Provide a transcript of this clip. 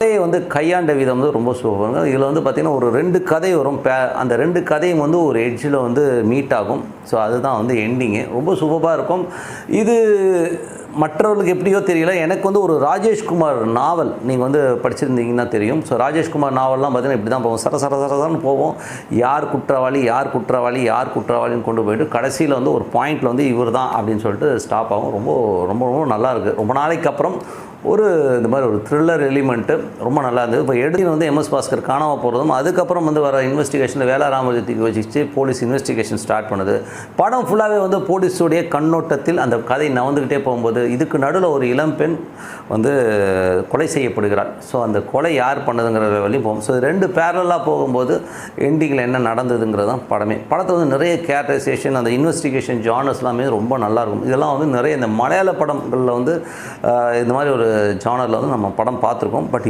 கதையை வந்து கையாண்ட விதம் வந்து ரொம்ப சூப்பருங்க. இதில் வந்து பார்த்திங்கன்னா ஒரு 2 கதை வரும். அந்த 2 கதையும் வந்து ஒரு எட்ஜில் வந்து மீட் ஆகும். ஸோ அதுதான் வந்து எண்டிங்கு. ரொம்ப சூப்பராக இருக்கும். இது மற்றவர்களுக்கு எப்படியோ தெரியல. எனக்கு வந்து ஒரு ராஜேஷ்குமார் நாவல் நீங்கள் வந்து படிச்சிருந்தீங்கன்னா தெரியும். ஸோ ராஜேஷ்குமார் நாவல்லாம் பார்த்திங்கன்னா இப்படி தான் போவோம். சரசரன்னு போவோம். யார் குற்றவாளி யார் குற்றவாளி யார் குற்றவாளின்னு கொண்டு போயிட்டு கடைசியில் வந்து ஒரு பாயிண்டில் வந்து இவர் தான் அப்படின்னு சொல்லிட்டு ஸ்டாப் ஆகும். ரொம்ப ரொம்ப ரொம்ப நல்லாயிருக்கு. ரொம்ப நாளைக்கு அப்புறம் இந்த மாதிரி ஒரு த்ரில்லர் எலிமெண்ட்டு ரொம்ப நல்லா இருந்தது. இப்போ எடுத்து வந்து எம்எஸ் பாஸ்கர் காணாமல் போகிறதும் அதுக்கப்புறம் வந்து வர இன்வெஸ்டிகேஷனில் வேலா ராமஜெயத்துக்கு வச்சுச்சு போலீஸ் இன்வெஸ்டிகேஷன் ஸ்டார்ட் பண்ணுது. படம் ஃபுல்லாகவே வந்து போலீஸுடைய கண்ணோட்டத்தில் அந்த கதை நவந்துக்கிட்டே போகும்போது இதுக்கு நடுவில் ஒரு இளம்பெண் வந்து கொலை செய்யப்படுகிறாள். ஸோ அந்த கொலை யார் பண்ணதுங்கிற வரையும் போகும். ஸோ 2 பேரலாக போகும்போது எண்டிங்கில் என்ன நடந்ததுங்கிறது தான் படமே. படத்தை வந்து நிறைய கேரக்டரைசேஷன் அந்த இன்வெஸ்டிகேஷன் ஜானர்ஸ்லாமே ரொம்ப நல்லாயிருக்கும். இதெல்லாம் வந்து நிறைய இந்த மலையாள படங்களில் வந்து இந்த மாதிரி ஒரு ஜானரில் வந்து நம்ம படம் பார்த்துருக்கோம். பட்